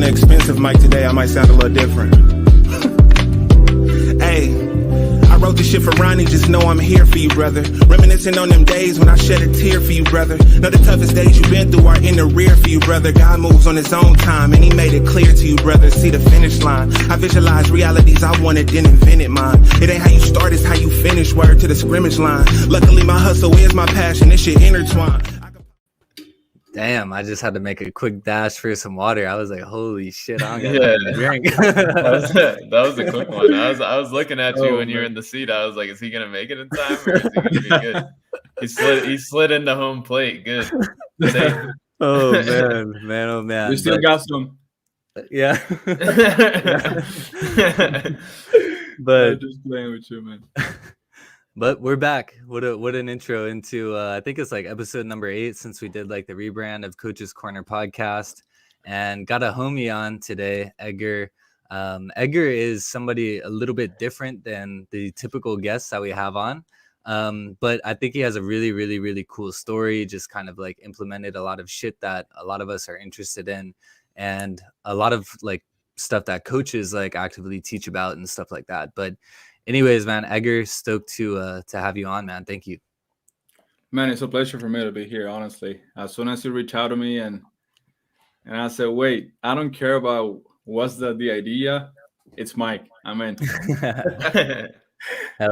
on the expensive mic today, I might sound a little different. Hey, I wrote this shit for Ronnie, just know I'm here for you, brother. Reminiscing on them days when I shed a tear for you, brother. Know the toughest days you've been through are in the rear for you, brother. God moves on his own time, and he made it clear to you, brother. See the finish line. I visualize realities I wanted, then invented mine. It ain't how you start, it's how you finish. Word to the scrimmage line. Luckily, my hustle is my passion. This shit intertwined. Damn, I just had to make a quick dash for some water. I was like, holy shit, I don't got a drink. that was a quick one. I was looking at you when you were in the seat. I was like, is he gonna make it in time or is he gonna be good? He slid into home plate. Good. Oh man, oh man. We still got some. Yeah. But just playing with you, man. But we're back. What an intro into I think it's like episode number 8 since we did like the rebrand of Coach's Corner podcast, and got a homie on today, Edgar. Edgar is somebody a little bit different than the typical guests that we have on. But I think he has a really, really, really cool story, just kind of like implemented a lot of shit that a lot of us are interested in, and a lot of like stuff that coaches like actively teach about and stuff like that. But anyways, man, Edgar, stoked to have you on, man. Thank you. Man, it's a pleasure for me to be here, honestly. As soon as you reach out to me and I said, wait, I don't care about what's the idea. It's Mike. I'm in. Hell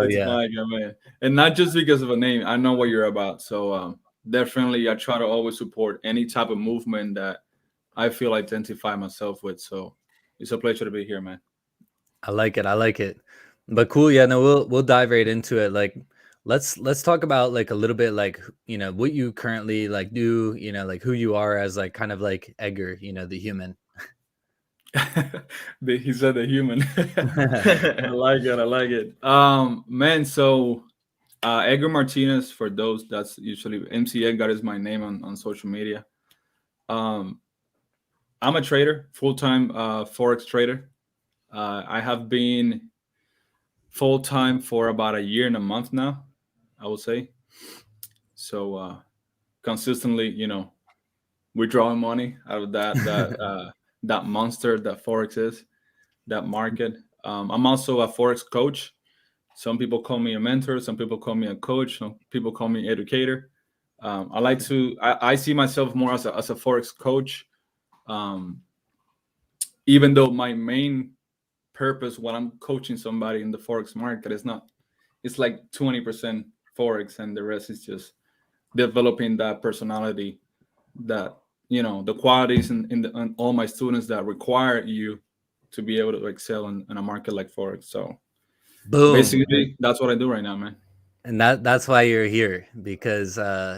it's yeah. Mike, I'm in. And not just because of a name. I know what you're about. So definitely I try to always support any type of movement that I feel identify myself with. So it's a pleasure to be here, man. I like it. But cool, yeah, no, we'll dive right into it. Like, let's talk about like a little bit, like, you know, what you currently like do, you know, like who you are as like kind of like Edgar, you know, the human. He said the human. I like it. Man, so Edgar Martinez, for those, that's usually MC Edgar is my name on social media. I'm a trader, full-time Forex trader. I have been full-time for about a year and a month now, I would say. So consistently, you know, we're drawing money out of that that monster that Forex is, that market. I'm also a Forex coach. Some people call me a mentor, some people call me a coach, some people call me educator. I see myself more as a Forex coach, even though my main purpose when I'm coaching somebody in the Forex market is not, it's like 20% Forex and the rest is just developing that personality, that, you know, the qualities in all my students that require you to be able to excel in a market like Forex. So Boom. Basically that's what I do right now, man. And that's why you're here, because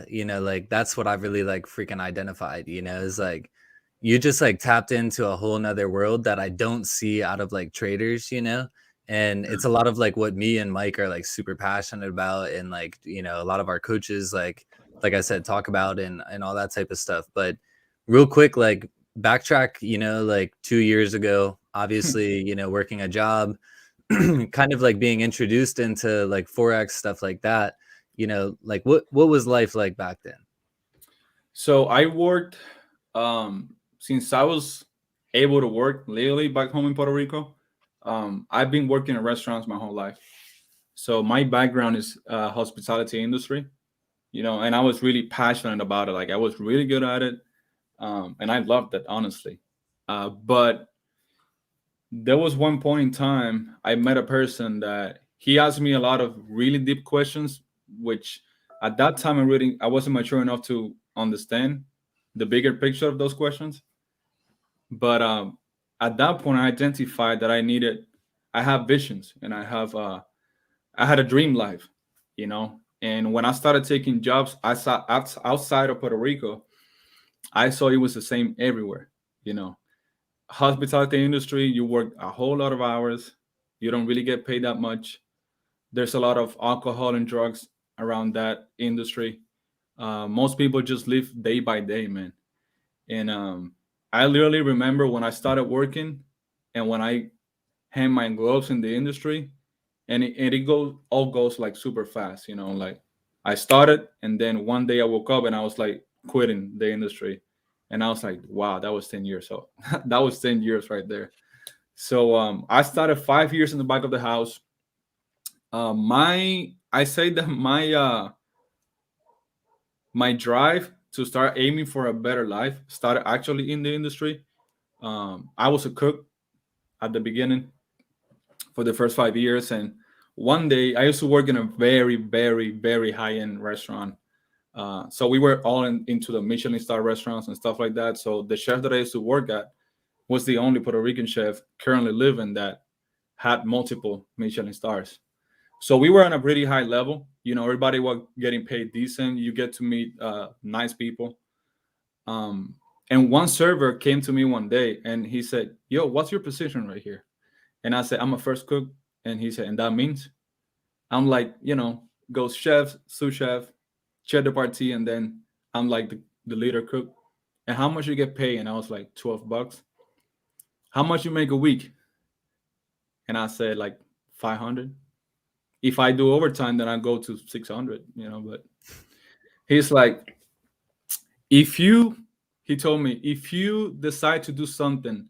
you know, like that's what I've really like freaking identified, you know, is like you just like tapped into a whole nother world that I don't see out of like traders, you know. And it's a lot of like what me and Mike are like super passionate about, and like, you know, a lot of our coaches like I said talk about and all that type of stuff. But real quick, like backtrack, you know, like 2 years ago, obviously, you know, working a job, kind of like being introduced into like Forex stuff like that, you know, like what was life like back then? So I worked since I was able to work legally back home in Puerto Rico. I've been working in restaurants my whole life. So my background is hospitality industry, you know, and I was really passionate about it. Like I was really good at it. And I loved it, honestly. But there was one point in time I met a person that he asked me a lot of really deep questions, which at that time I wasn't mature enough to understand the bigger picture of those questions. But at that point, I identified that I have visions, and I had a dream life, you know. And when I started taking jobs, I saw outside of Puerto Rico, I saw it was the same everywhere, you know. Hospitality industry, you work a whole lot of hours, you don't really get paid that much. There's a lot of alcohol and drugs around that industry. Most people just live day by day, man. And I literally remember when I started working and when I hand my gloves in the industry, and it all goes like super fast, you know. Like I started, and then one day I woke up and I was like quitting the industry, And I was like, wow, that was 10 years. So that was 10 years right there. So I started 5 years in the back of the house. I say that my drive to start aiming for a better life started actually in the industry. I was a cook at the beginning for the first 5 years, and one day I used to work in a very, very, very high-end restaurant. So we were all into the Michelin star restaurants and stuff like that. So the chef that I used to work at was the only Puerto Rican chef currently living that had multiple Michelin stars. So we were on a pretty high level. You know, everybody was getting paid decent. You get to meet nice people. And one server came to me one day and he said, "Yo, what's your position right here?" And I said, "I'm a first cook." And he said, "And that means?" I'm like, goes chef, sous chef, chef de partie, and then I'm like the leader cook. "And how much you get paid?" And I was like, $12. "How much you make a week?" And I said, like 500. If I do overtime, then I go to 600, but he's like, he told me, if you decide to do something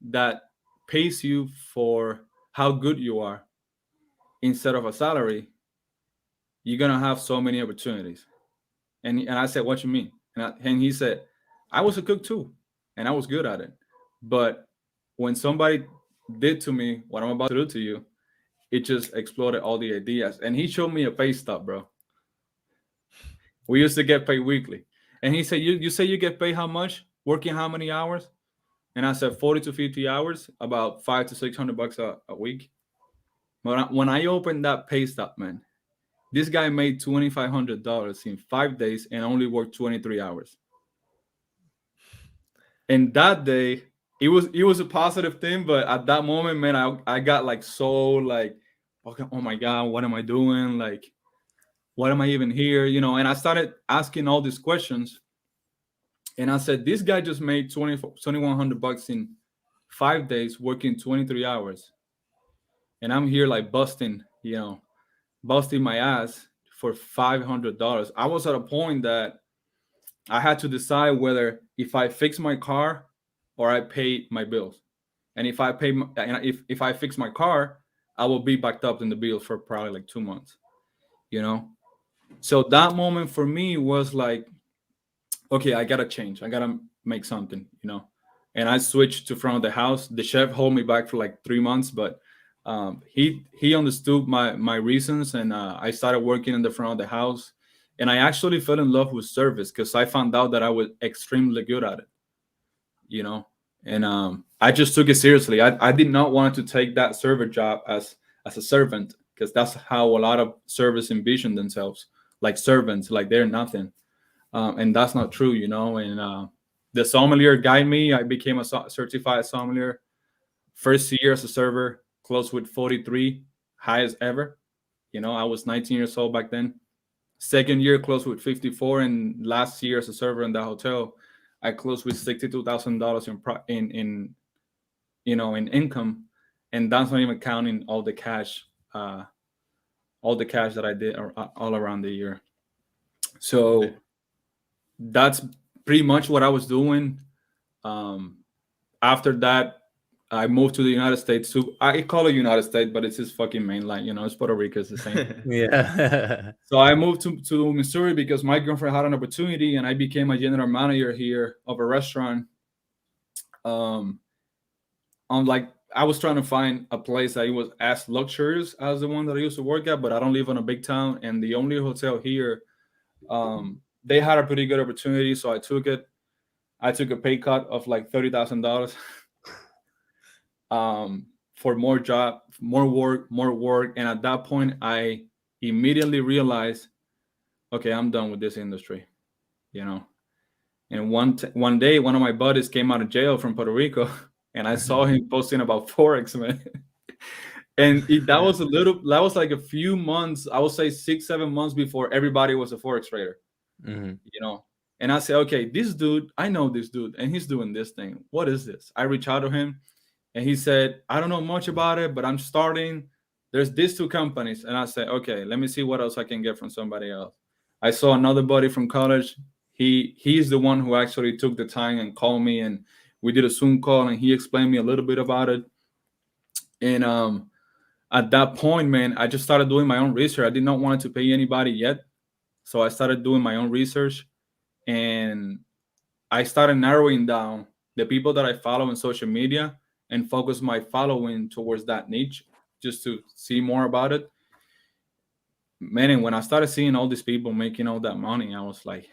that pays you for how good you are instead of a salary, you're going to have so many opportunities. And I said, "What you mean?" And he said, "I was a cook too, and I was good at it. But when somebody did to me what I'm about to do to you, it just exploded all the ideas." And he showed me a pay stub, bro. We used to get paid weekly. And he said, you say you get paid how much? Working how many hours? And I said 40 to 50 hours, about $500 to $600 a week. But when I opened that pay stub, man, this guy made $2,500 in 5 days and only worked 23 hours. And that day, it was a positive thing, but at that moment, man, I got like so like, okay, oh my God, what am I doing? Like, what am I even here? And I started asking all these questions. And I said, this guy just made $2,100 in 5 days, working 23 hours. And I'm here like busting my ass for $500. I was at a point that I had to decide whether if I fix my car or I pay my bills. And if if I fix my car, I will be backed up in the bills for probably like 2 months. So that moment for me was like, okay, I gotta change. I gotta make something, And I switched to front of the house. The chef held me back for like 3 months, but he understood my reasons, and I started working in the front of the house. And I actually fell in love with service because I found out that I was extremely good at it, And I just took it seriously. I did not want to take that server job as a servant, because that's how a lot of servers envision themselves, like servants, like they're nothing. And that's not true, And the sommelier guided me. I became a certified sommelier. First year as a server, closed with 43, highest ever. I was 19 years old back then. Second year, closed with 54, and last year as a server in that hotel, I closed with $62,000 in income, and that's not even counting all the cash that I did all around the year. So that's pretty much what I was doing. After that, I moved to the United States. I call it United States, but it's his fucking mainland. It's Puerto Rico. It's the same. Yeah. So I moved to Missouri because my girlfriend had an opportunity, and I became a general manager here of a restaurant. I was trying to find a place that was as luxurious as the one that I used to work at, but I don't live in a big town, and the only hotel here, they had a pretty good opportunity, so I took it. I took a pay cut of like $30,000 for more job, more work. And at that point, I immediately realized, okay, I'm done with this industry, And one day, one of my buddies came out of jail from Puerto Rico, and I saw him posting about Forex, man. And that was like a few months, I would say 6-7 months before everybody was a Forex trader. And I said, okay, this dude, I know this dude, and he's doing this thing. What is this? I reached out to him, and he said, I don't know much about it, but I'm starting. There's these 2 companies. And I said, okay, let me see what else I can get from somebody else. I saw another buddy from college. he's the one who actually took the time and called me, and we did a Zoom call, and he explained me a little bit about it. And at that point, man, I just started doing my own research. I did not want to pay anybody yet, so I started doing my own research, and I started narrowing down the people that I follow on social media and focus my following towards that niche just to see more about it. Man, and when I started seeing all these people making all that money, I was like,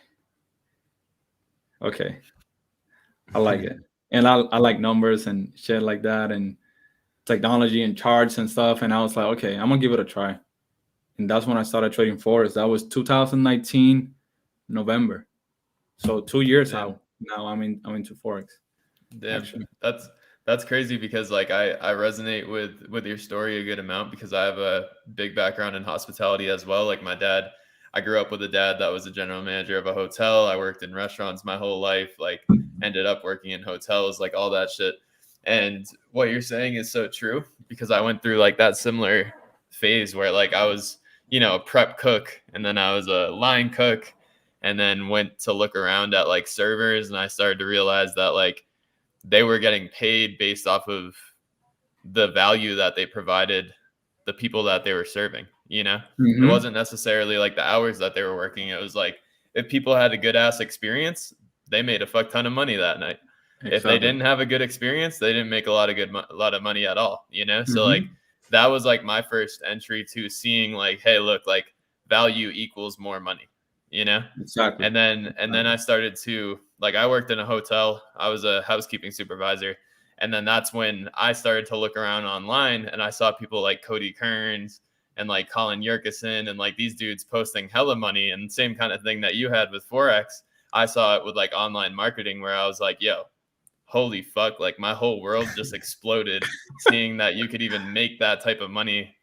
okay, I like it. And I like numbers and shit like that, and technology and charts and stuff. And I was like, okay, I'm gonna give it a try. And that's when I started trading Forex. That was 2019 November. So 2 years out now. I'm into Forex. Damn, that's crazy, because like I resonate with your story a good amount, because I have a big background in hospitality as well. Like my dad, I grew up with a dad that was a general manager of a hotel. I worked in restaurants my whole life, like ended up working in hotels, like all that shit. And what you're saying is so true, because I went through like that similar phase where like I was, a prep cook, and then I was a line cook, and then went to look around at like servers, and I started to realize that like they were getting paid based off of the value that they provided the people that they were serving. Mm-hmm. It wasn't necessarily like the hours that they were working. It was like, if people had a good ass experience, they made a fuck ton of money that night. Exactly. If they didn't have a good experience, they didn't make a lot of money at all, So like, that was like my first entry to seeing like, hey, look, like value equals more money, Exactly. And then I started to, like, I worked in a hotel. I was a housekeeping supervisor. And then that's when I started to look around online, and I saw people like Cody Kearns and like Colin Yerkeson and like these dudes posting hella money, and same kind of thing that you had with Forex. I saw it with like online marketing, where I was like, yo, holy fuck, like my whole world just exploded seeing that you could even make that type of money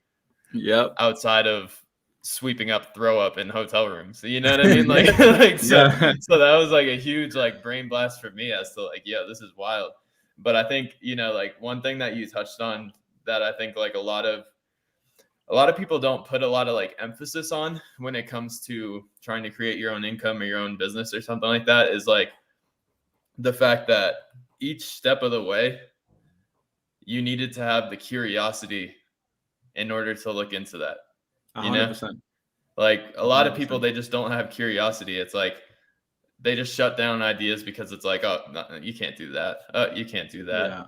outside of sweeping up throw up in hotel rooms. You know what I mean? Like, so that was like a huge like brain blast for me as to like, yeah, this is wild. But I think, like one thing that you touched on that I think like a lot of people don't put a lot of like emphasis on when it comes to trying to create your own income or your own business or something like that, is like the fact that each step of the way, you needed to have the curiosity in order to look into that. 100%. Like a lot of people, they just don't have curiosity. It's like they just shut down ideas because it's like, oh, no, you can't do that. Oh, you can't do that. Yeah.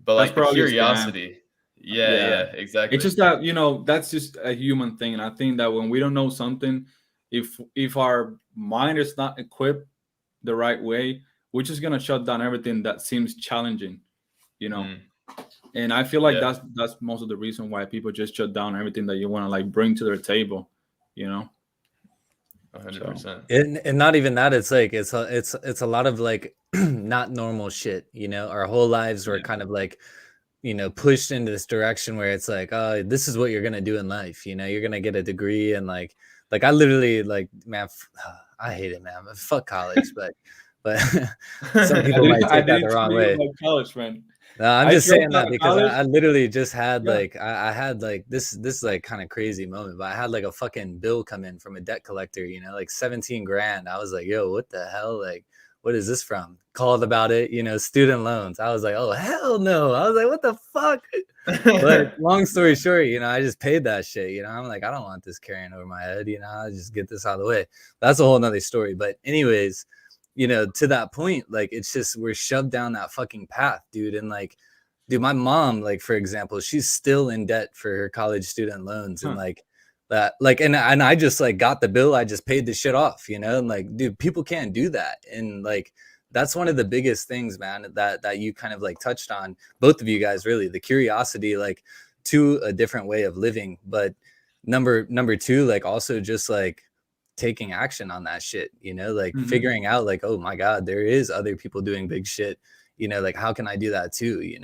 But like the curiosity. Yeah, exactly. It's just that, that's just a human thing. And I think that when we don't know something, if our mind is not equipped the right way, we're just gonna shut down everything that seems challenging, And I feel like that's most of the reason why people just shut down everything that you want to like bring to their table, 100%. And not even that. It's like it's a lot of like not normal shit. Our whole lives were kind of like, pushed into this direction where it's like, oh, this is what you're gonna do in life. You're gonna get a degree, and like I literally like, man, I hate it, man. Fuck college, but some people might take that the wrong way. College, man. No, I'm just saying that because I literally just had like I had like this like kind of crazy moment, but I had like a fucking bill come in from a debt collector, like 17 grand. I was like, yo, what the hell? Like, what is this from? Called about it, student loans. I was like, oh, hell no. I was like, what the fuck? But long story short, I just paid that shit. I'm like, I don't want this carrying over my head. I just get this out of the way. That's a whole nother story. But anyways, to that point, like, it's just, we're shoved down that fucking path, dude. And like, dude, my mom, like, for example, she's still in debt for her college student loans. And like that, like, and I just like got the bill. I just paid the shit off, and like, dude, people can't do that. And like, that's one of the biggest things, man, that you kind of like touched on, both of you guys, really, the curiosity, like, to a different way of living. But number two, like, also just like taking action on that shit, like figuring out like, oh my God, there is other people doing big shit, like, how can I do that too,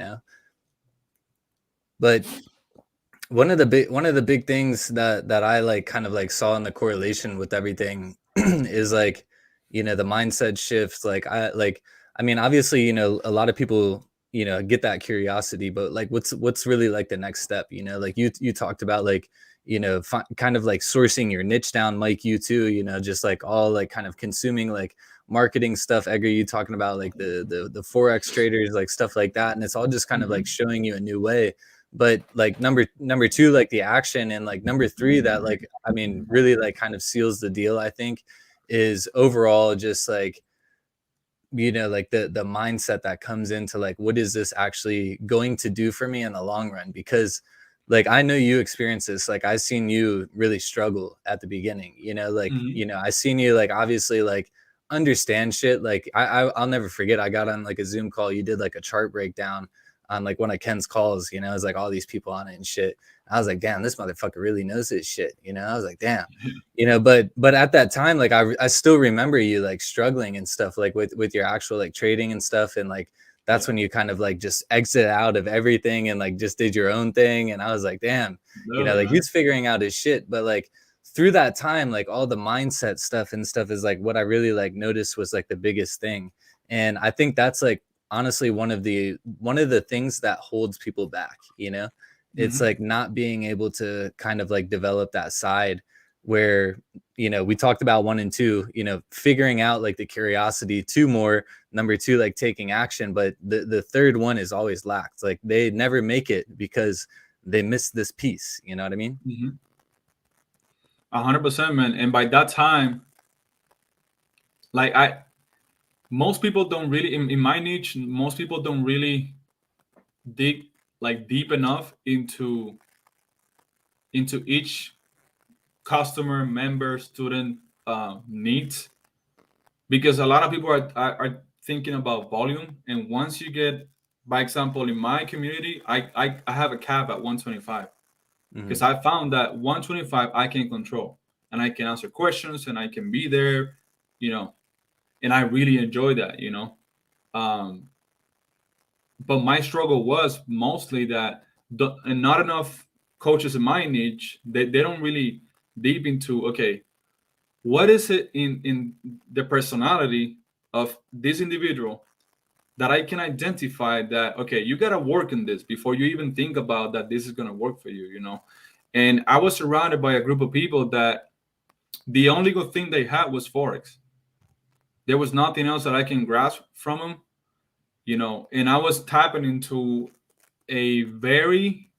But one of the big things that I like kind of like saw in the correlation with everything is like, the mindset shifts. Like, I mean, obviously, a lot of people, get that curiosity, but like, what's really like the next step, like you talked about, like, you know, kind of like sourcing your niche down, Mike, you too, you know, just like all like kind of consuming like marketing stuff. Edgar, you talking about like the Forex traders, like stuff like that. And it's all just kind of like showing you a new way. But like number two, like the action, and like number three, that like, I mean, really like kind of seals the deal, I think, is overall just like, you know, like the mindset that comes into like, what is this actually going to do for me in the long run? Because like, I know you experience this, like I seen you really struggle at the beginning, you know, like, you know, I seen you like obviously like understand shit. Like I'll never forget, I got on like a Zoom call, you did like a chart breakdown on like one of Ken's calls, you know, it was like all these people on it and shit. I was like, damn, this motherfucker really knows his shit, you know. I was like, damn, you know. But at that time, like I still remember you like struggling and stuff, like with your actual like trading and stuff, and like that's when you kind of like just exit out of everything and like just did your own thing. And I was like, damn, you know, like he's figuring out his shit. But like through that time, like all the mindset stuff and stuff is like what I really like noticed was like the biggest thing. And I think that's like honestly one of the things that holds people back, you know. It's like not being able to kind of like develop that side where, you know, we talked about 1 and 2, you know, figuring out like the curiosity, 2 more, number 2, like taking action. But the third one is always lacked. Like they never make it because they miss this piece. You know what I mean? 100%, man. And by that time, like most people don't really in my niche, most people don't really dig like deep enough into each customer, member, student needs, because a lot of people are thinking about volume. And once you get, by example, in my community, I have a cap at 125 because I found that 125 I can control and I can answer questions and I can be there, you know, and I really enjoy that, you know. But my struggle was mostly that and not enough coaches in my niche, they don't really deep into, okay, what is it in the personality of this individual that I can identify that, okay, you got to work in this before you even think about that this is going to work for you, you know. And I was surrounded by a group of people that the only good thing they had was Forex. There was nothing else that I can grasp from them, you know. And I was tapping into a very,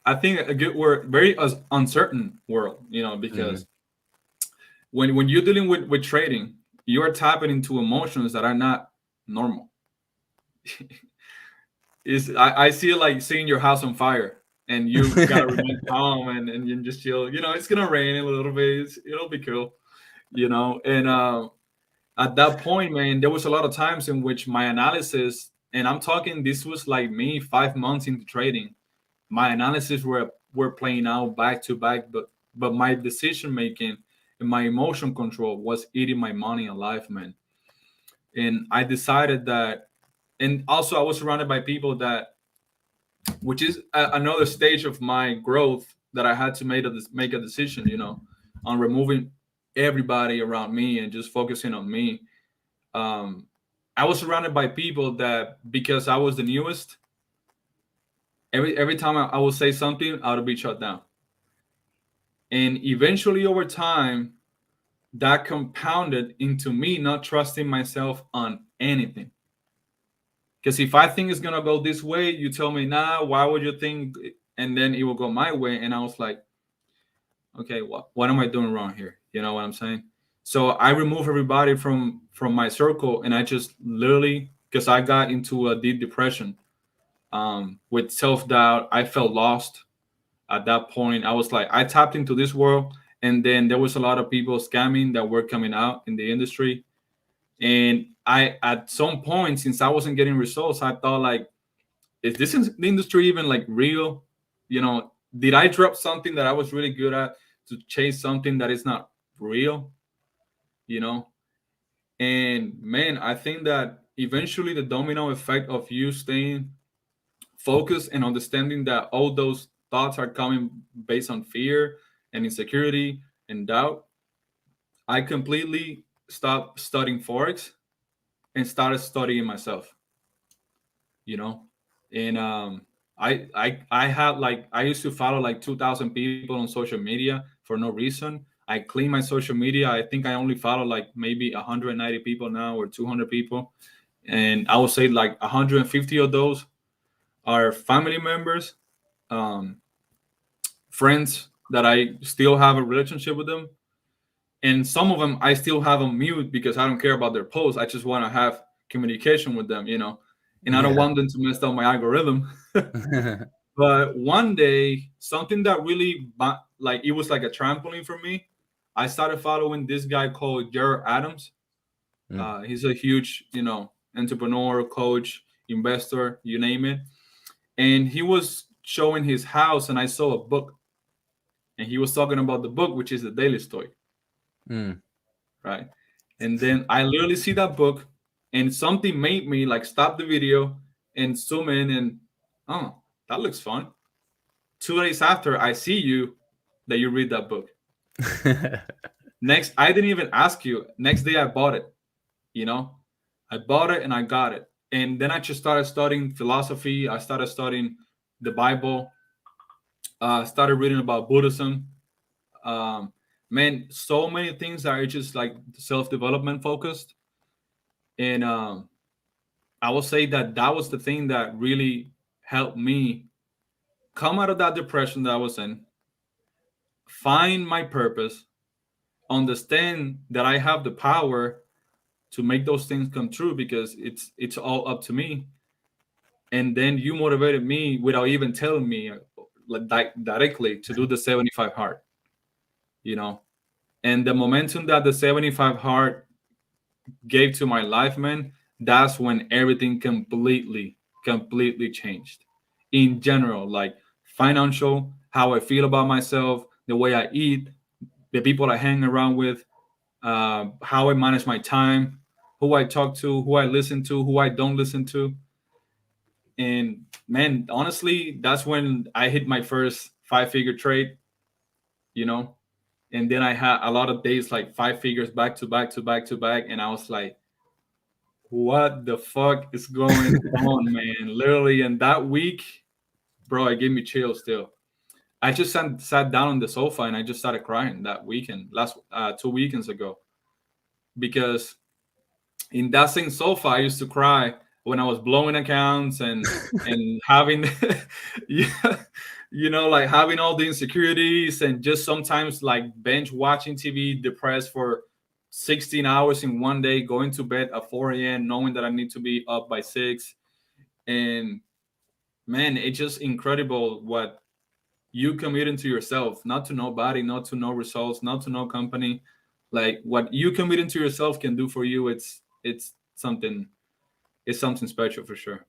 I think a good word, very uncertain world, you know, because when you're dealing with trading, you are tapping into emotions that are not normal. I see it like seeing your house on fire and you gotta remain calm and you just chill. You know, it's gonna rain a little bit. It'll be cool, you know. And at that point, man, there was a lot of times in which my analysis, and I'm talking, this was like me 5 months into trading. My analysis were playing out back to back, but my decision making and my emotion control was eating my money alive, man. And I decided that, and also I was surrounded by people that, which is another stage of my growth, that I had to make a decision, you know, on removing everybody around me and just focusing on me. I was surrounded by people that, because I was the newest, every time I would say something, I would be shut down. And eventually, over time, that compounded into me not trusting myself on anything. Because if I think it's gonna go this way, you tell me, nah, why would you think? And then it will go my way. And I was like, okay, what am I doing wrong here? You know what I'm saying? So I removed everybody from my circle, and I just literally, because I got into a deep depression, with self-doubt. I felt lost at that point. I was like, I tapped into this world, and then there was a lot of people scamming that were coming out in the industry. And I, at some point, since I wasn't getting results, I thought like, is this industry even like real? You know, did I drop something that I was really good at to chase something that is not real? You know? And man, I think that eventually the domino effect of you staying focused and understanding that all those thoughts are coming based on fear and insecurity and doubt, I completely stopped studying Forex and started studying myself, you know. And I had like I used to follow like 2,000 people on social media for no reason. I clean my social media. I think I only follow like maybe 190 people now or 200 people, and I would say like 150 of those are family members, um, friends that I still have a relationship with them, and some of them I still have on mute because I don't care about their posts. I just want to have communication with them, and I don't Yeah. want them to mess up my algorithm. But one day, something that really like it was like a trampoline for me. I started following this guy called Jared Adams. Mm. He's a huge, entrepreneur, coach, investor, you name it. And he was showing his house, and I saw a book, and he was talking about the book, which is the Daily Stoic, Mm. right? And then I literally see that book, and something made me like stop the video and zoom in, and oh, that looks fun. 2 days after, I see you that you read that book. Next, I didn't even ask you. Next day, I bought it. You know, I bought it and I got it. And then I just started studying philosophy. I started studying the Bible. Started reading about Buddhism. Um, man, so many things that are just like self development focused. And I will say that that was the thing that really helped me come out of that depression that I was in, find my purpose, understand that I have the power to make those things come true because it's all up to me. And then you motivated me without even telling me like directly to do the 75 hard, you know. And the momentum that the 75 hard gave to my life, man, that's when everything completely changed. In general, like financial, how I feel about myself, the way I eat, the people I hang around with, how I manage my time, who I talk to, who I listen to, who I don't listen to. And man, honestly, that's when I hit my first 5-figure trade, you know. And then I had a lot of days like 5 figures back to back to back to back. And I was like, what the fuck is going on, man? Literally, in that week, bro, it gave me chills still. I just sat down on the sofa and I just started crying that weekend, last 2 weekends ago, because in that same sofa, I used to cry when I was blowing accounts and having, yeah, like having all the insecurities and just sometimes like bench watching TV, depressed for 16 hours in one day, going to bed at 4 a.m., knowing that I need to be up by 6. And man, it's just incredible what you committing to yourself, not to nobody, not to no results, not to no company. Like what you committing to yourself can do for you, it's something it's something special for sure.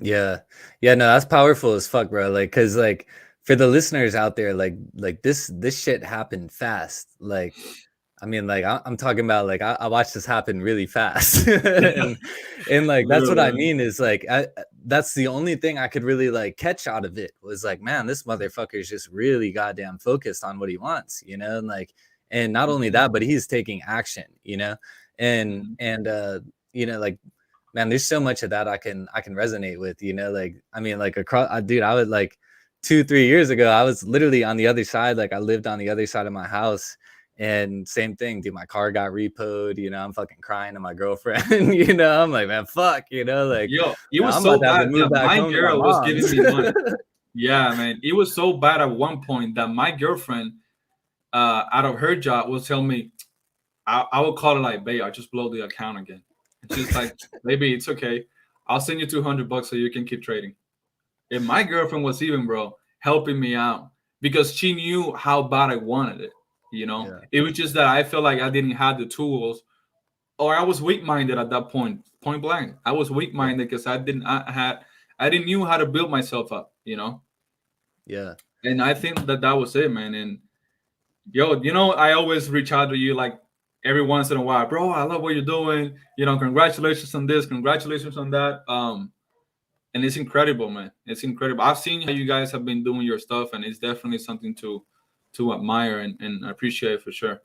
Yeah. Yeah, no, that's powerful as fuck, bro. Like, cause like for the listeners out there, like this shit happened fast. Like, I mean, like I'm talking about like I watched this happen really fast. And like that's what I Literally. mean is like that's the only thing I could really like catch out of it was like, man, this motherfucker is just really goddamn focused on what he wants, and like, and not only that, but he's taking action, and Mhm. like, man, there's so much of that I can resonate with, like, I mean, like across, dude, I would like 2-3 years ago, I was literally on the other side. Like I lived on the other side of my house and same thing, dude, my car got repoed, I'm fucking crying to my girlfriend, I'm like, man, fuck, like, Yo, it man, was I'm about so to have to bad move that back my home to my girl was giving mom's. me money. Yeah, man, it was so bad at one point that my girlfriend, out of her job, was telling me, I would call her like, babe, I just blow the account again. And she's like, baby, it's okay. I'll send you $200 so you can keep trading. And my girlfriend was even, bro, helping me out because she knew how bad I wanted it. Yeah. It was just that I felt like I didn't have the tools, or I was weak minded at that point blank. I was weak Yeah. minded because I didn't knew how to build myself up. Yeah. And I think that was it, man. And yo, I always reach out to you like every once in a while, bro. I love what you're doing. Congratulations on this, congratulations on that. And it's incredible, man. It's incredible. I've seen how you guys have been doing your stuff, and it's definitely something to admire and appreciate for sure.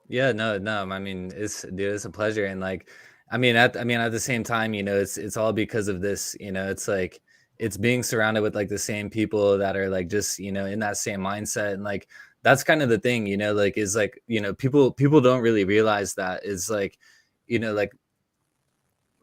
Yeah, no. I mean, it's a pleasure, and like, I mean, at the same time, it's all because of this. It's like, it's being surrounded with like the same people that are like just, you know, in that same mindset. And like that's kind of the thing, you know, like is like, you know, people don't really realize that is like, you know, like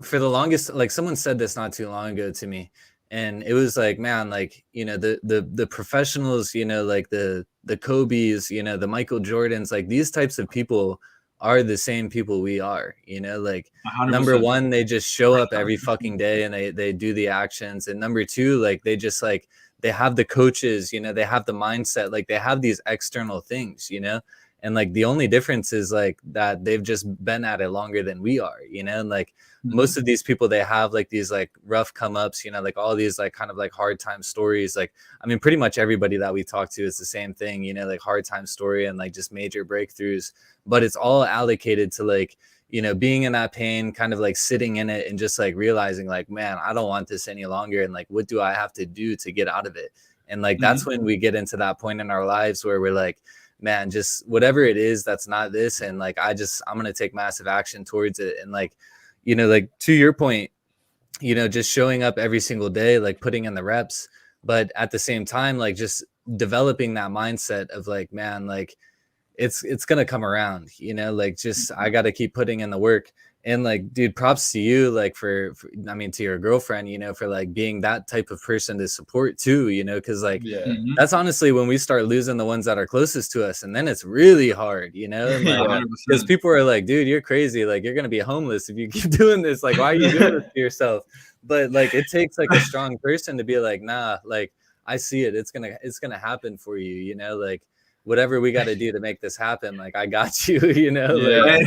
for the longest, like someone said this not too long ago to me, and it was like, man, like, you know, the professionals, you know, like the Kobe's, you know, the Michael Jordans, like these types of people are the same people we are, you know, like number 100%. one, they just show up every fucking day and they do the actions, and number two, like they just like they have the coaches, you know, they have the mindset, like they have these external things, you know. And like the only difference is like that they've just been at it longer than we are, you know. And like most of these people, they have like these like rough come ups, you know, like all these like kind of like hard time stories. Like, I mean, pretty much everybody that we talk to is the same thing, you know, like hard time story and like just major breakthroughs, but it's all allocated to like, you know, being in that pain, kind of like sitting in it and just like realizing like, man, I don't want this any longer. And like, what do I have to do to get out of it? And like, that's when we get into that point in our lives where we're like, man, just whatever it is, that's not this. And like, I'm going to take massive action towards it. And like, you know, like to your point, you know, just showing up every single day, like putting in the reps, but at the same time, like just developing that mindset of like, man, like it's going to come around, you know, like just, I got to keep putting in the work. And like, dude, props to you, like for, I mean, to your girlfriend, you know, for like being that type of person to support too, you know, cause like, that's honestly when we start losing the ones that are closest to us. And then it's really hard, you know, like, because people are like, dude, you're crazy. Like, you're going to be homeless if you keep doing this. Like, why are you doing this to yourself? But like, it takes like a strong person to be like, nah, like, I see it. It's going to happen for you, you know, like, whatever we got to do to make this happen, like I got you, you know. Yeah. Like,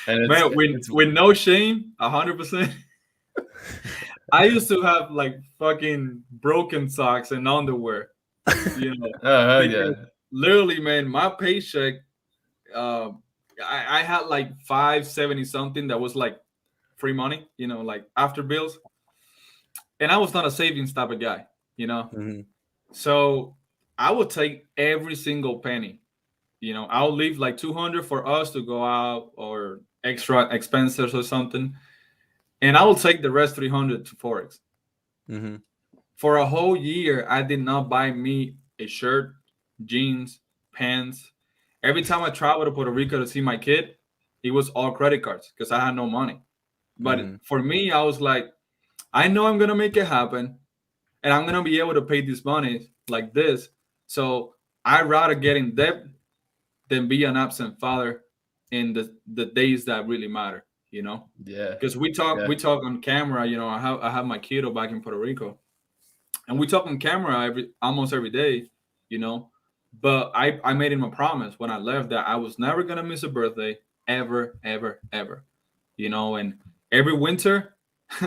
and man, with no shame, 100%. I used to have like fucking broken socks and underwear, you know. Yeah. Literally, man, my paycheck, I had like 570 something that was like free money, you know, like after bills, and I was not a savings type of guy, you know. So I would take every single penny. You know, I'll leave like 200 for us to go out or extra expenses or something, and I will take the rest 300 to Forex. For a whole year, I did not buy me a shirt, jeans, pants. Every time I traveled to Puerto Rico to see my kid, it was all credit cards because I had no money. But for me, I was like, I know I'm gonna make it happen, and I'm gonna be able to pay this money like this. So I'd rather get in debt than be an absent father in the days that really matter, you know. Yeah. Because we talk on camera, you know. I have my kiddo back in Puerto Rico, and we talk on camera almost every day, you know. But I made him a promise when I left that I was never gonna miss a birthday ever, ever, ever, you know. And every winter,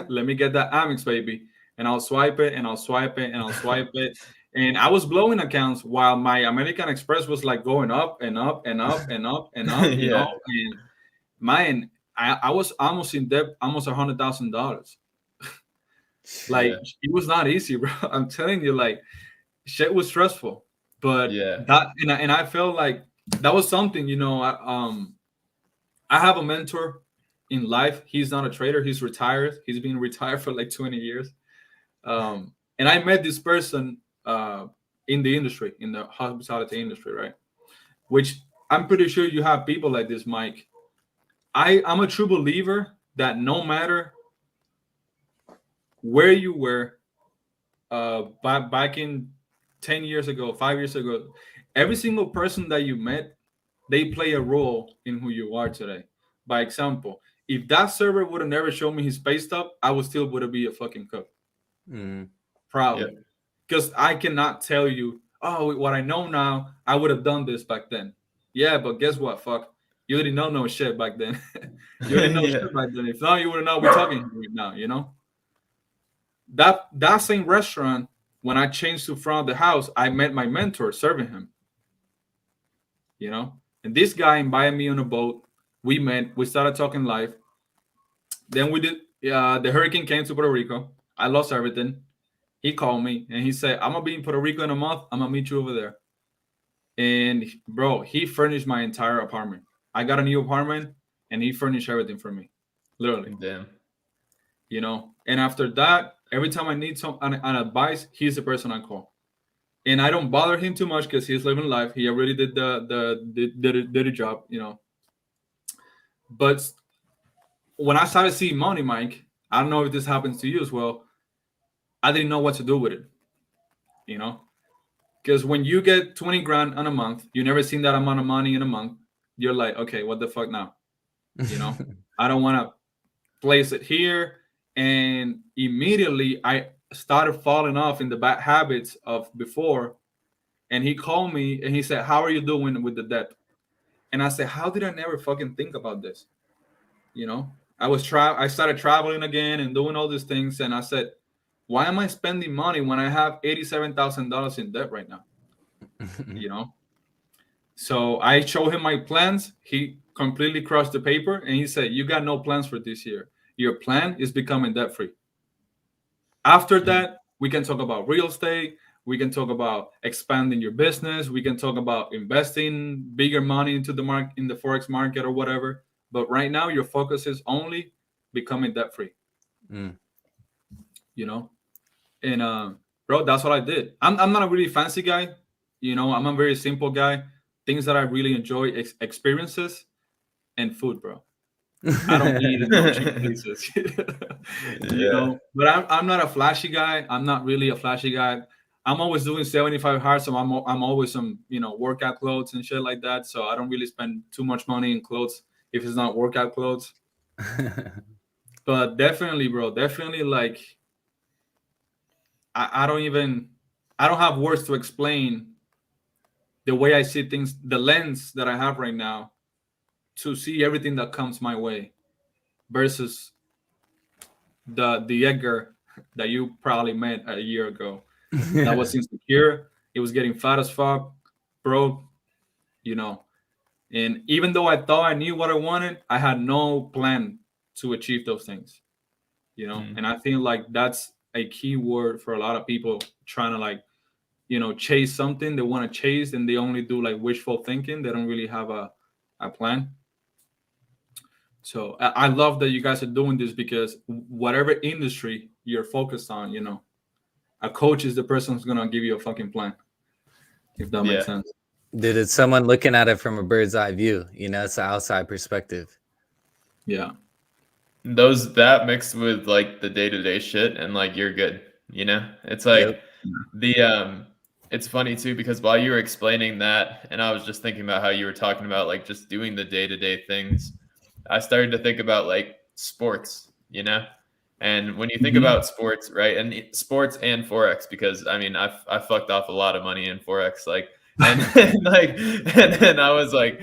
let me get that Amex, baby, and I'll swipe it, and I'll swipe it, and I'll swipe it. And I was blowing accounts while my American Express was like going up and up and up and up and up, you know. And mine, I was almost in debt, almost $100,000. Like it was not easy, bro. I'm telling you, like shit was stressful. But that and I felt like that was something, you know. I have a mentor in life. He's not a trader. He's retired. He's been retired for like 20 years. And I met this person in the industry, in the hospitality industry, right? Which I'm pretty sure you have people like this, Mike. I'm a true believer that no matter where you were back in 10 years ago, 5 years ago, every single person that you met, they play a role in who you are today. By example, if that server would have never shown me his pay stub, I would still would be a fucking cook. Probably. Because I cannot tell you, oh, what I know now, I would have done this back then. Yeah, but guess what? Fuck. You didn't know no shit back then. You didn't know shit back then. If not, you wouldn't know we're talking right now, you know? That same restaurant, when I changed to front of the house, I met my mentor serving him. You know? And this guy invited me on a boat. We met. We started talking live. Then we did. The hurricane came to Puerto Rico. I lost everything. He called me and he said, I'm going to be in Puerto Rico in a month. I'm going to meet you over there. And bro, he furnished my entire apartment. I got a new apartment and he furnished everything for me. Literally. Damn. You know, and after that, Every time I need an advice, he's the person I call. And I don't bother him too much because he's living life. He already did the job, you know. But when I started seeing money, Mike, I don't know if this happens to you as well. I didn't know what to do with it, you know. Because when you get 20 grand on a month, you never seen that amount of money in a month. You're like, okay, what the fuck now? You know, I don't want to place it here. And immediately I started falling off in the bad habits of before. And he called me and he said, how are you doing with the debt? And I said, how did I never fucking think about this? You know, I started traveling again and doing all these things. And I said, why am I spending money when I have $87,000 in debt right now? You know? So I showed him my plans. He completely crushed the paper and he said, you got no plans for this year. Your plan is becoming debt free. After that, we can talk about real estate. We can talk about expanding your business. We can talk about investing bigger money into the market, in the Forex market or whatever. But right now, your focus is only becoming debt free. You know? And bro, that's what I did. I'm not a really fancy guy. You know, I'm a very simple guy. Things that I really enjoy, experiences and food, bro. I don't eat in no cheap places. You know, but I'm not a flashy guy. I'm not really a flashy guy. I'm always doing 75 hard, so I'm always some, you know, workout clothes and shit like that. So I don't really spend too much money in clothes if it's not workout clothes. But definitely, bro, definitely like I don't have words to explain the way I see things, the lens that I have right now to see everything that comes my way versus the Edgar that you probably met a year ago. That was insecure. It was getting fat as fuck, broke, you know. And even though I thought I knew what I wanted, I had no plan to achieve those things, you know. And I think like that's a key word for a lot of people trying to like, you know, chase something they want to chase, and they only do like wishful thinking. They don't really have a plan. So I love that you guys are doing this because whatever industry you're focused on, you know, a coach is the person who's gonna give you a fucking plan. If that makes sense. Dude, it's someone looking at it from a bird's eye view. You know, it's an outside perspective. Yeah. That mixed with like the day-to-day shit and like you're good, you know? It's like it's funny too because while you were explaining that and I was just thinking about how you were talking about like just doing the day-to-day things, I started to think about like sports, you know? And when you think about sports, right? And sports and Forex, because I mean, I fucked off a lot of money in Forex, like, and then I was like,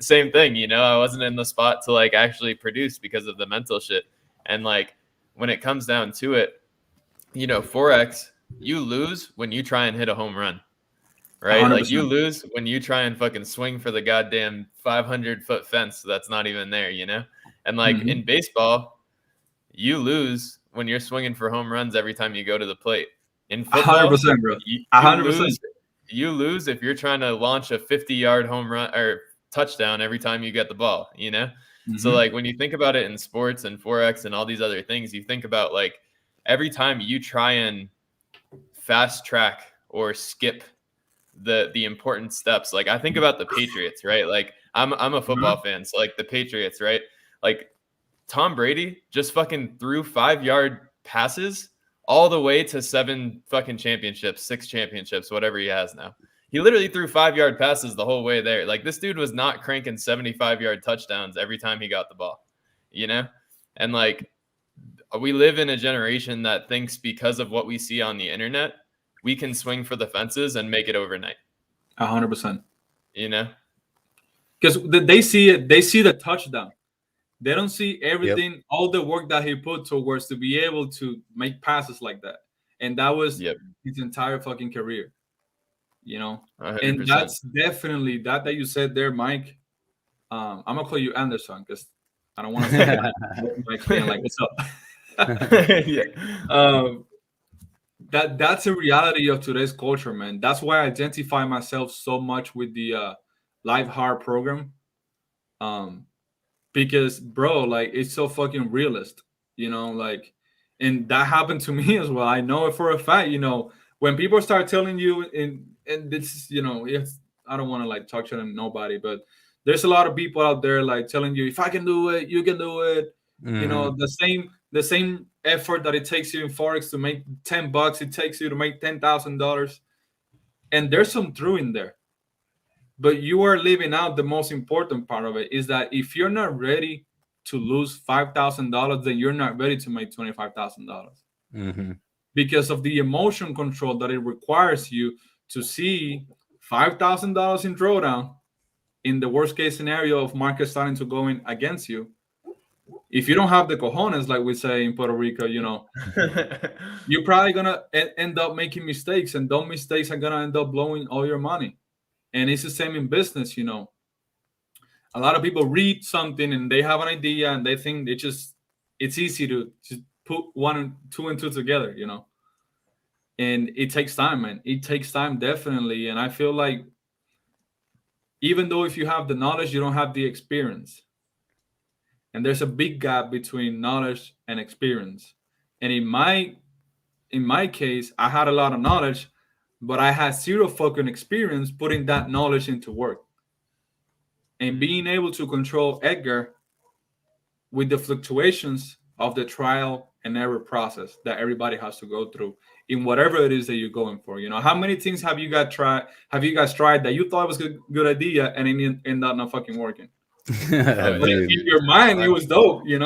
same thing, you know, I wasn't in the spot to like actually produce because of the mental shit. And like, when it comes down to it, you know, Forex, you lose when you try and hit a home run, right? 100%. Like you lose when you try and fucking swing for the goddamn 500-foot fence that's not even there, you know? And like in baseball, you lose when you're swinging for home runs every time you go to the plate. In football, 100%, bro. 100%. You lose if you're trying to launch a 50-yard home run or touchdown every time you get the ball, you know? So like when you think about it in sports and Forex and all these other things, you think about like every time you try and fast track or skip the important steps. Like I think about the Patriots, right? Like I'm a football fan, so like the Patriots, right? Like Tom Brady just fucking threw 5-yard passes all the way to 7 fucking championships, 6 championships, whatever he has now. He literally threw 5-yard passes the whole way there. Like this dude was not cranking 75-yard touchdowns every time he got the ball, you know? And like we live in a generation that thinks because of what we see on the internet, we can swing for the fences and make it overnight. 100%. You know? Because they see it, they see the touchdown. They don't see everything, all the work that he put towards to be able to make passes like that. And that was his entire fucking career, you know? 100%. And that's definitely that you said there, Mike. I'm going to call you Anderson because I don't want to say Mike being like, what's up? That's a reality of today's culture, man. That's why I identify myself so much with the Live Hard program. Because bro, like it's so fucking realist, you know, like And that happened to me as well. I know it for a fact. When people start telling you, and this, it's, I don't want to like talk to them, nobody, but there's a lot of people out there like telling you, if I can do it, you can do it. Mhm. The same effort that it takes you in Forex to make $10, it takes you to make $10,000. And there's some truth in there. But you are leaving out the most important part of it, is that if you're not ready to lose $5,000, then you're not ready to make $25,000, Mhm. because of the emotion control that it requires you to see $5,000 in drawdown in the worst case scenario of market starting to go in against you. If you don't have the cojones, like we say in Puerto Rico, you're probably gonna end up making mistakes, and those mistakes are gonna end up blowing all your money. And it's the same in business. A lot of people read something and they have an idea and they think it's easy to just put one and two together, and it takes time, man. It takes time, definitely. And I feel like even though if you have the knowledge, you don't have the experience. And there's a big gap between knowledge and experience. And in my case, I had a lot of knowledge, but I had zero fucking experience putting that knowledge into work. And being able to control Edgar with the fluctuations of the trial and error process that everybody has to go through in whatever it is that you're going for. How many things have you guys tried that you thought was a good idea and it ended up not fucking working? yeah. But in Dude. your mind, it was dope, Yeah,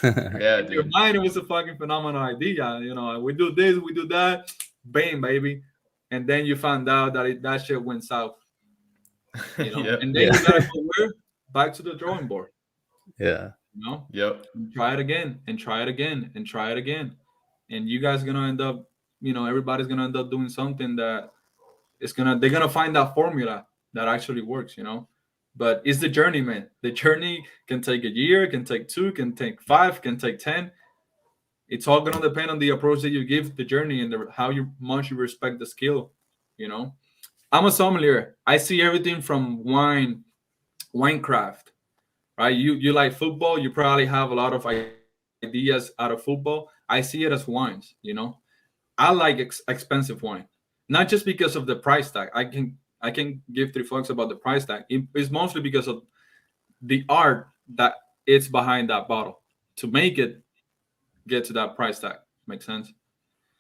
In your dude. mind, it was a fucking phenomenal idea. We do this, we do that, bam, baby. And then you found out that that shit went south, Yep. and then Yeah. you gotta go where? Back to the drawing board, Yeah. Yep. and try it again, and try it again, and try it again. And you guys gonna end up, everybody's gonna end up doing something that they're gonna find that formula that actually works, But it's the journey, man. The journey can take a year, can take 2, can take 5, can take 10. It's all gonna depend on the approach that you give the journey and how much you respect the skill. I'm a sommelier. I see everything from wine craft, right? You like football. You probably have a lot of ideas out of football. I see it as wines. I like expensive wine, not just because of the price tag. I can give 3 fucks about the price tag. It's mostly because of the art that it's behind that bottle to make it get to that price tag. Makes sense.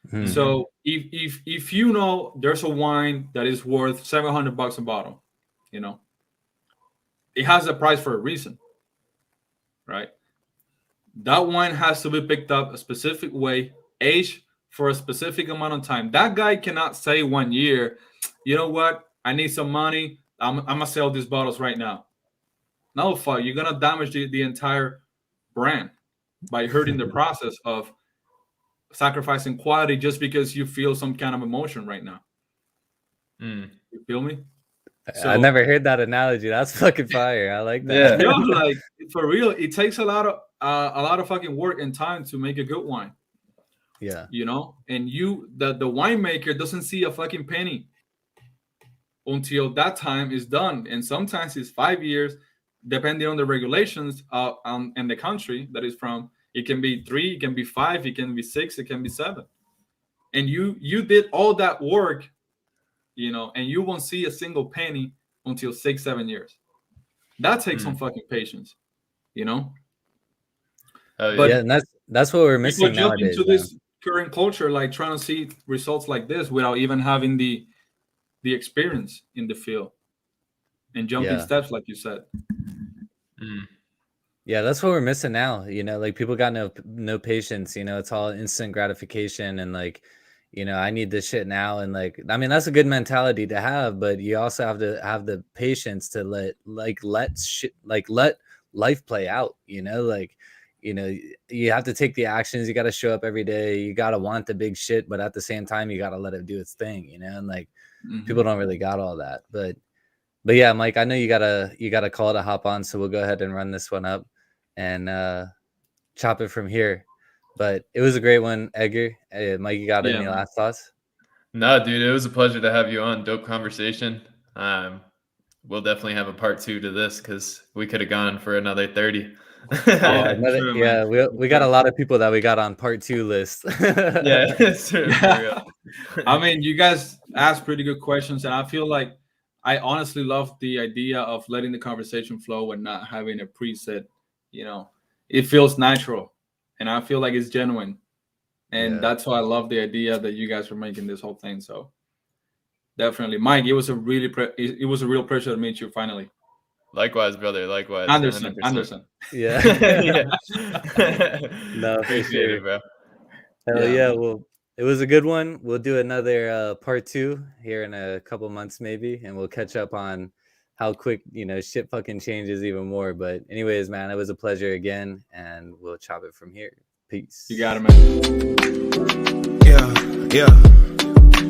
Mhm. So if there's a wine that is worth $700 a bottle, you know, it has a price for a reason, right? That wine has to be picked up a specific way, aged for a specific amount of time. That guy cannot say 1 year, you know what? I need some money. I'm gonna sell these bottles right now. No, fuck, you're gonna damage the entire brand by hurting the process of sacrificing quality just because you feel some kind of emotion right now. Mm. You feel me? I never heard that analogy. That's fucking fire. I like that. Yeah. like for real, it takes a lot of fucking work and time to make a good wine. Yeah. And the winemaker doesn't see a fucking penny until that time is done, and sometimes it's 5 years, depending on the regulations and the country that is from. It can be 3, it can be 5, it can be 6, it can be 7, and you did all that work, and you won't see a single penny until 6-7 years. That takes some fucking patience, Oh, But Yeah, and that's what we're people missing jump nowadays, into man. this current culture, like trying to see results like this without even having the experience in the field and jumping Yeah. steps, like you said. Mm. Yeah, that's what we're missing now. Like people got no patience. It's all instant gratification and like, I need this shit now. And like, I mean, that's a good mentality to have, but you also have to have the patience to let life play out. Like, you have to take the actions. You got to show up every day. You got to want the big shit, but at the same time, you got to let it do its thing. And like, people don't really got all that. But yeah, Mike, I know you got a call to hop on, so we'll go ahead and run this one up and chop it from here. But it was a great one, Edgar. Mike, you got any last thoughts? No, dude, it was a pleasure to have you on. Dope conversation. We'll definitely have a part 2 to this because we could have gone for another 30. Yeah, Oh, sure, man. we got a lot of people that we got on part 2 list. Yeah, it's true, for real. I mean, you guys asked pretty good questions, and I feel like I honestly love the idea of letting the conversation flow and not having a preset. You know, it feels natural, and I feel like it's genuine, and Yeah. that's why I love the idea that you guys are making this whole thing. So definitely, Mike, it was a it was a real pleasure to meet you finally. Likewise, brother. Likewise. Anderson. 100%. Yeah. Yeah. No, for Appreciate sure. it, bro. Hell Yeah, yeah. man. Well, it was a good one. We'll do another part 2 here in a couple months maybe, and we'll catch up on how quick, shit fucking changes even more. But anyways, man, it was a pleasure again, and we'll chop it from here. Peace. You got it, man. Yeah, yeah.